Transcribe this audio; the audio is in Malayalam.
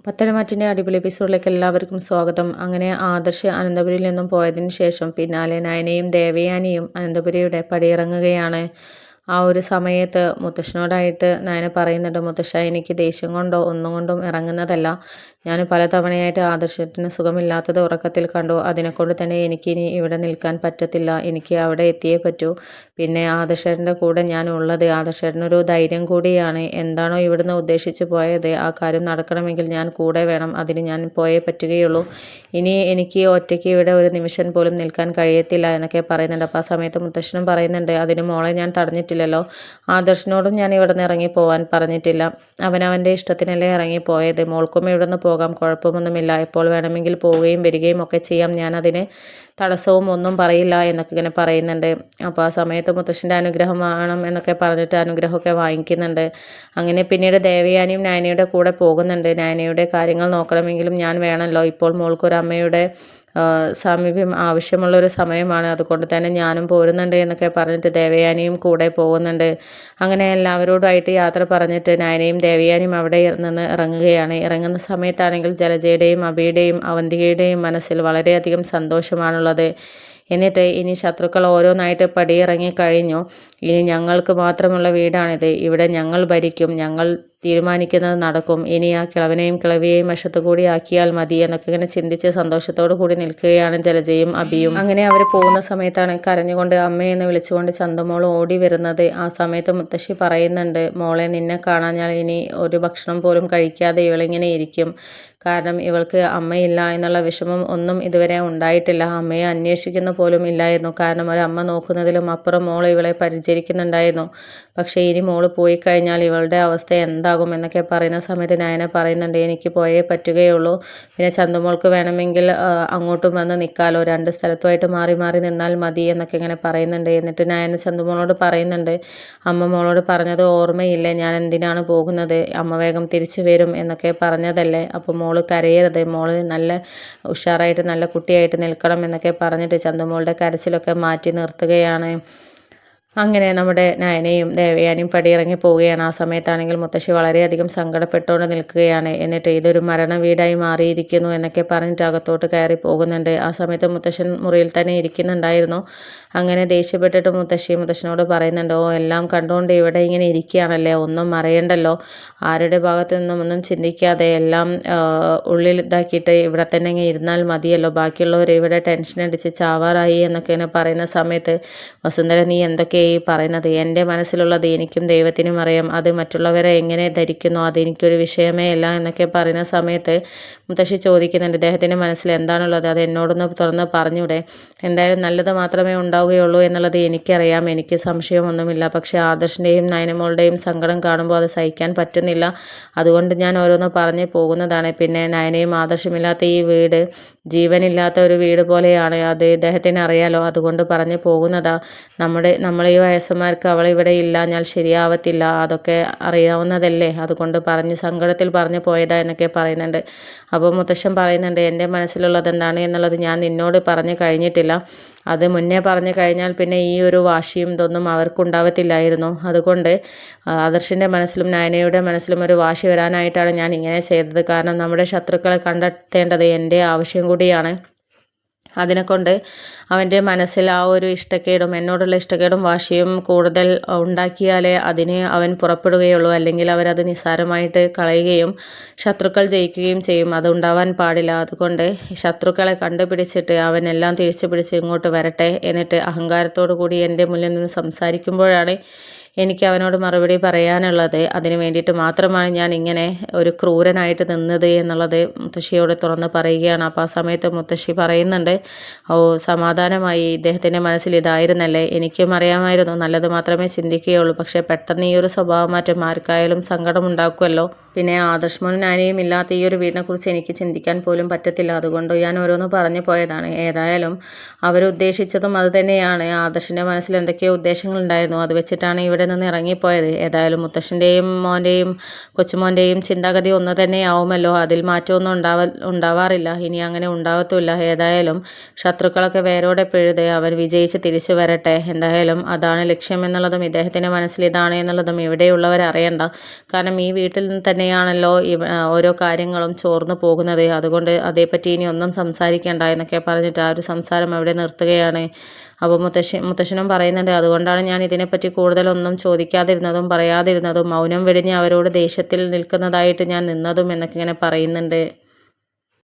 പത്തരമാറ്റിൻ്റെ അടിപൊളി എപ്പിസോഡിലേക്ക് എല്ലാവർക്കും സ്വാഗതം. അങ്ങനെ ആദർശ് അനന്തപുരിയിൽ നിന്നും പോയതിന് ശേഷം പിന്നാലെ നയനയും ദേവയാനിയും അനന്തപുരിയുടെ പടിയിറങ്ങുകയാണ്. ആ ഒരു സമയത്ത് മുത്തശ്ശനോടായിട്ട് നയന പറയുന്നുണ്ട്, മുത്തശ്ശ എനിക്ക് ദേഷ്യം കൊണ്ടോ ഒന്നും കൊണ്ടും ഇറങ്ങുന്നതല്ല. ഞാൻ പലതവണയായിട്ട് ആദർശത്തിന് സുഖമില്ലാത്തത് ഉറക്കത്തിൽ കണ്ടു. അതിനെക്കൊണ്ട് തന്നെ എനിക്കിനി ഇവിടെ നിൽക്കാൻ പറ്റത്തില്ല. എനിക്ക് അവിടെ എത്തിയേ പറ്റൂ. പിന്നെ ആദർശേട്ടൻ്റെ കൂടെ ഞാൻ ഉള്ളത് ആദർശേട്ടനൊരു ധൈര്യം കൂടിയാണ്. എന്താണോ ഇവിടുന്ന് ഉദ്ദേശിച്ച് പോയത് ആ കാര്യം നടക്കണമെങ്കിൽ ഞാൻ കൂടെ വേണം. അതിന് ഞാൻ പോയേ പറ്റുകയുള്ളൂ. ഇനി എനിക്ക് ഒറ്റയ്ക്ക് ഇവിടെ ഒരു നിമിഷം പോലും നിൽക്കാൻ കഴിയത്തില്ല എന്നൊക്കെ പറയുന്നുണ്ട്. അപ്പോൾ ആ സമയത്ത് മുത്തശ്ശനും പറയുന്നുണ്ട്, അതിന് മോളെ ഞാൻ തടഞ്ഞിട്ടില്ലല്ലോ. ആദർശിനോടും ഞാൻ ഇവിടെ നിന്ന് ഇറങ്ങി പോകാൻ പറഞ്ഞിട്ടില്ല. അവനവൻ്റെ ഇഷ്ടത്തിനല്ലേ ഇറങ്ങിപ്പോയത്. മോൾക്കും ഇവിടെ നിന്ന് പോകാം, കുഴപ്പമൊന്നുമില്ല. എപ്പോൾ വേണമെങ്കിൽ പോവുകയും വരികയും ഒക്കെ ചെയ്യാം. ഞാനതിന് തടസ്സവും ഒന്നും പറയില്ല എന്നൊക്കെ ഇങ്ങനെ പറയുന്നുണ്ട്. അപ്പോൾ ആ സമയത്ത് മുത്തശ്ശൻ്റെ അനുഗ്രഹം വേണം എന്നൊക്കെ പറഞ്ഞിട്ട് അനുഗ്രഹമൊക്കെ വാങ്ങിക്കുന്നുണ്ട്. അങ്ങനെ പിന്നീട് ദേവയാനിയും നയനയുടെ കൂടെ പോകുന്നുണ്ട്. നയനയുടെ കാര്യങ്ങൾ നോക്കണമെങ്കിലും ഞാൻ വേണമല്ലോ. ഇപ്പോൾ മോൾക്കൊരമ്മയുടെ സാമീപ്യം ആവശ്യമുള്ളൊരു സമയമാണ്. അതുകൊണ്ട് തന്നെ ഞാനും പോരുന്നുണ്ട് എന്നൊക്കെ പറഞ്ഞിട്ട് ദേവയാനിയും കൂടെ പോകുന്നുണ്ട്. അങ്ങനെ എല്ലാവരോടുമായിട്ട് യാത്ര പറഞ്ഞിട്ട് നയനയും ദേവയാനിയും അവിടെ നിന്ന് ഇറങ്ങുകയാണ്. ഇറങ്ങുന്ന സമയത്താണെങ്കിൽ ജലജയുടെയും അഭിയുടെയും അവന്തികയുടെയും മനസ്സിൽ വളരെയധികം സന്തോഷമാണുള്ളത്. എന്നിട്ട് ഇനി ശത്രുക്കൾ ഓരോന്നായിട്ട് പടിയിറങ്ങി കഴിഞ്ഞു. ഇനി ഞങ്ങൾക്ക് മാത്രമുള്ള വീടാണിത്. ഇവിടെ ഞങ്ങൾ ഭരിക്കും, ഞങ്ങൾ തീരുമാനിക്കുന്നത് നടക്കും. ഇനി ആ കിളവനെയും കിളവിയെയും വശത്തു കൂടി ആക്കിയാൽ മതി എന്നൊക്കെ ഇങ്ങനെ ചിന്തിച്ച് സന്തോഷത്തോടു കൂടി നിൽക്കുകയാണ് ജലജയും അഭിയും. അങ്ങനെ അവർ പോകുന്ന സമയത്താണ് കരഞ്ഞുകൊണ്ട് അമ്മയെന്ന് വിളിച്ചുകൊണ്ട് ചന്തമോൾ ഓടി വരുന്നത്. ആ സമയത്ത് മുത്തശ്ശി പറയുന്നുണ്ട്, മോളെ നിന്നെ കാണാഞ്ഞാൽ ഇനി ഒരു ഭക്ഷണം പോലും കഴിക്കാതെ ഇവളിങ്ങനെ ഇരിക്കും. കാരണം ഇവൾക്ക് അമ്മയില്ല എന്നുള്ള വിഷമം ഒന്നും ഇതുവരെ ഉണ്ടായിട്ടില്ല. അമ്മയെ അന്വേഷിക്കുന്ന പോലും ഇല്ലായിരുന്നു. കാരണം ഒരമ്മ നോക്കുന്നതിലും അപ്പുറം മോൾ ഇവളെ പരിചരിക്കുന്നുണ്ടായിരുന്നു. പക്ഷേ ഇനി മോള് പോയി കഴിഞ്ഞാൽ ഇവളുടെ അവസ്ഥ എന്താകും എന്നൊക്കെ പറയുന്ന സമയത്ത് നയന പറയുന്നുണ്ട്, എനിക്ക് പോയേ പറ്റുകയുള്ളൂ. പിന്നെ ചന്തുമോൾക്ക് വേണമെങ്കിൽ അങ്ങോട്ടും വന്ന് നിൽക്കാലോ, രണ്ട് സ്ഥലത്തുമായിട്ട് മാറി മാറി നിന്നാൽ മതി എന്നൊക്കെ ഇങ്ങനെ പറയുന്നുണ്ട്. എന്നിട്ട് നയന ചന്തുമോളോട് പറയുന്നുണ്ട്, അമ്മ മോളോട് പറഞ്ഞത് ഓർമ്മയില്ലേ, ഞാൻ എന്തിനാണ് പോകുന്നത്, അമ്മ വേഗം തിരിച്ചു വരും എന്നൊക്കെ പറഞ്ഞതല്ലേ. അപ്പോൾ മോള് കരയരുത്, മോള് നല്ല ഉഷാറായിട്ട് നല്ല കുട്ടിയായിട്ട് നിൽക്കണം എന്നൊക്കെ പറഞ്ഞിട്ട് ചന്തുമോളുടെ കരച്ചിലൊക്കെ മാറ്റി നിർത്തുകയാണ്. അങ്ങനെ നമ്മുടെ നയനയും ദേവയാനിയും പടിയിറങ്ങി പോവുകയാണ്. ആ സമയത്താണെങ്കിൽ മുത്തശ്ശി വളരെയധികം സങ്കടപ്പെട്ടുകൊണ്ട് നിൽക്കുകയാണ്. എന്നിട്ട് ഇതൊരു മരണ വീടായി മാറിയിരിക്കുന്നു എന്നൊക്കെ പറഞ്ഞിട്ട് അകത്തോട്ട് കയറി പോകുന്നുണ്ട്. ആ സമയത്ത് മുത്തശ്ശൻ മുറിയിൽ തന്നെ ഇരിക്കുന്നുണ്ടായിരുന്നു. അങ്ങനെ ദേഷ്യപ്പെട്ടിട്ട് മുത്തശ്ശനോട് പറയുന്നുണ്ട്, ഓ എല്ലാം കണ്ടുകൊണ്ട് ഇവിടെ ഇങ്ങനെ ഇരിക്കുകയാണല്ലേ, ഒന്നും അറിയണ്ടല്ലോ, ആരുടെ ഭാഗത്തു നിന്നും ഒന്നും ചിന്തിക്കാതെ എല്ലാം ഉള്ളിൽ ഇതാക്കിയിട്ട് ഇവിടെ തന്നെ ഇങ്ങനെ ഇരുന്നാൽ മതിയല്ലോ, ബാക്കിയുള്ളവർ ഇവിടെ ടെൻഷൻ അടിച്ച് ചാവാറായി എന്നൊക്കെ ഇങ്ങനെ പറയുന്ന സമയത്ത്, വസുന്ധര നീ എന്തൊക്കെ ഈ പറയുന്നത്, എൻ്റെ മനസ്സിലുള്ളത് എനിക്കും ദൈവത്തിനും അറിയാം, അത് മറ്റുള്ളവരെ എങ്ങനെ ധരിക്കുന്നു അതെനിക്കൊരു വിഷയമേ അല്ല എന്നൊക്കെ പറയുന്ന സമയത്ത് മുത്തശ്ശി ചോദിക്കുന്നുണ്ട്, ഇദ്ദേഹത്തിൻ്റെ മനസ്സിൽ എന്താണുള്ളത്, അത് എന്നോടൊന്ന് തുറന്ന് പറഞ്ഞൂടെ. എന്തായാലും നല്ലത് മാത്രമേ ഉണ്ടാവുകയുള്ളൂ എന്നുള്ളത് എനിക്കറിയാം, എനിക്ക് സംശയമൊന്നുമില്ല. പക്ഷേ ആദർശിൻ്റെയും നയനമോളുടെയും സങ്കടം കാണുമ്പോൾ അത് സഹിക്കാൻ പറ്റുന്നില്ല. അതുകൊണ്ട് ഞാൻ ഓരോന്ന് പറഞ്ഞ് പോകുന്നതാണ്. പിന്നെ നയനയും ആദർശമില്ലാത്ത ഈ വീട് ജീവനില്ലാത്ത ഒരു വീട് പോലെയാണ്, അത് ഇദ്ദേഹത്തിന് അറിയാലോ, അതുകൊണ്ട് പറഞ്ഞു പോകുന്നതാ. നമ്മൾ ഈ വയസ്സന്മാർക്ക് അവളിവിടെ ഇല്ലാഞ്ഞാൽ ശരിയാവത്തില്ല, അതൊക്കെ അറിയാവുന്നതല്ലേ, അതുകൊണ്ട് സങ്കടത്തിൽ പറഞ്ഞു പോയതാ എന്നൊക്കെ പറയുന്നുണ്ട്. അപ്പോൾ മുത്തശ്ശൻ പറയുന്നുണ്ട്, എൻ്റെ മനസ്സിലുള്ളത് എന്താണ് എന്നുള്ളത് ഞാൻ നിന്നോട് പറഞ്ഞു കഴിഞ്ഞിട്ടില്ല. അത് മുന്നേ പറഞ്ഞു കഴിഞ്ഞാൽ പിന്നെ ഈ ഒരു വാശിയും ഇതൊന്നും അവർക്കുണ്ടാവത്തില്ലായിരുന്നു. അതുകൊണ്ട് ആദർശിൻ്റെ മനസ്സിലും നയനയുടെ മനസ്സിലും ഒരു വാശി വരാനായിട്ടാണ് ഞാൻ ഇങ്ങനെ ചെയ്തത്. കാരണം നമ്മുടെ ശത്രുക്കളെ കണ്ടെത്തേണ്ടത് എൻ്റെ ആവശ്യം കൂടിയാണ്. അതിനെക്കൊണ്ട് അവൻ്റെ മനസ്സിൽ ആ ഒരു ഇഷ്ടക്കേടും എന്നോടുള്ള ഇഷ്ടക്കേടും വാശിയും കൂടുതൽ ഉണ്ടാക്കിയാലേ അതിന് അവൻ പുറപ്പെടുകയുള്ളൂ. അല്ലെങ്കിൽ അവരത് നിസ്സാരമായിട്ട് കളയുകയും ശത്രുക്കൾ ജയിക്കുകയും ചെയ്യും. അതുണ്ടാവാൻ പാടില്ല. അതുകൊണ്ട് ശത്രുക്കളെ കണ്ടുപിടിച്ചിട്ട് അവൻ എല്ലാം തിരിച്ചു പിടിച്ച് ഇങ്ങോട്ട് വരട്ടെ. എന്നിട്ട് അഹങ്കാരത്തോടു കൂടി എൻ്റെ മുന്നിൽ നിന്ന് സംസാരിക്കുമ്പോഴാണ് എനിക്ക് അവനോട് മറുപടി പറയാനുള്ളത്. അതിന് വേണ്ടിയിട്ട് മാത്രമാണ് ഞാൻ ഇങ്ങനെ ഒരു ക്രൂരനായിട്ട് നിന്നത് എന്നുള്ളത് മുത്തശ്ശിയോട് തുറന്ന് പറയുകയാണ്. അപ്പോൾ ആ സമയത്ത് മുത്തശ്ശി പറയുന്നുണ്ട്, ഓ സമാധാനമായി, ഇദ്ദേഹത്തിൻ്റെ മനസ്സിൽ ഇതായിരുന്നല്ലേ, എനിക്കും അറിയാമായിരുന്നു നല്ലത് മാത്രമേ ചിന്തിക്കുകയുള്ളൂ. പക്ഷേ പെട്ടെന്ന് ഈ ഒരു സ്വഭാവമാറ്റം ആർക്കായാലും സങ്കടമുണ്ടാക്കുമല്ലോ. പിന്നെ ആദർശ് നാനിയും ഇല്ലാത്ത ഈ ഒരു വീടിനെക്കുറിച്ച് എനിക്ക് ചിന്തിക്കാൻ പോലും പറ്റത്തില്ല. അതുകൊണ്ട് ഞാൻ ഓരോന്ന് പറഞ്ഞു പോയതാണ്. ഏതായാലും അവരുദ്ദേശിച്ചതും അത് തന്നെയാണ്. ആദർശിൻ്റെ മനസ്സിൽ എന്തൊക്കെയോ ഉദ്ദേശങ്ങളുണ്ടായിരുന്നു, അത് വെച്ചിട്ടാണ് ഇവിടെ അവിടെ നിന്ന് ഇറങ്ങിപ്പോയത്. ഏതായാലും മുത്തശ്ശൻ്റെയും മോൻ്റെയും കൊച്ചുമോൻ്റെയും ചിന്താഗതി ഒന്ന് തന്നെയാവുമല്ലോ, അതിൽ മാറ്റമൊന്നും ഉണ്ടാവാറില്ല, ഇനി അങ്ങനെ ഉണ്ടാവത്തുമില്ല. ഏതായാലും ശത്രുക്കളൊക്കെ വേരോടെ പിഴുത് അവൻ വിജയിച്ച് തിരിച്ചു വരട്ടെ. എന്തായാലും അതാണ് ലക്ഷ്യം എന്നുള്ളതും ഇദ്ദേഹത്തിൻ്റെ മനസ്സിൽ ഇതാണ് എന്നുള്ളതും ഇവിടെയുള്ളവർ അറിയണ്ട. കാരണം ഈ വീട്ടിൽ നിന്ന് തന്നെയാണല്ലോ ഓരോ കാര്യങ്ങളും ചോർന്നു പോകുന്നത്. അതുകൊണ്ട് അതേപ്പറ്റി ഇനി ഒന്നും സംസാരിക്കേണ്ട എന്നൊക്കെ പറഞ്ഞിട്ട് ആ ഒരു സംസാരം അവിടെ നിർത്തുകയാണ്. അപ്പോൾ മുത്തശ്ശനും പറയുന്നുണ്ട്, അതുകൊണ്ടാണ് ഞാൻ ഇതിനെപ്പറ്റി കൂടുതലൊന്നും ചോദിക്കാതിരുന്നതും പറയാതിരുന്നതും, മൗനം വെടിഞ്ഞ് അവരോട് ദേഷ്യത്തിൽ നിൽക്കുന്നതായിട്ട് ഞാൻ നിന്നതും എന്നൊക്കെ ഇങ്ങനെ പറയുന്നുണ്ട്.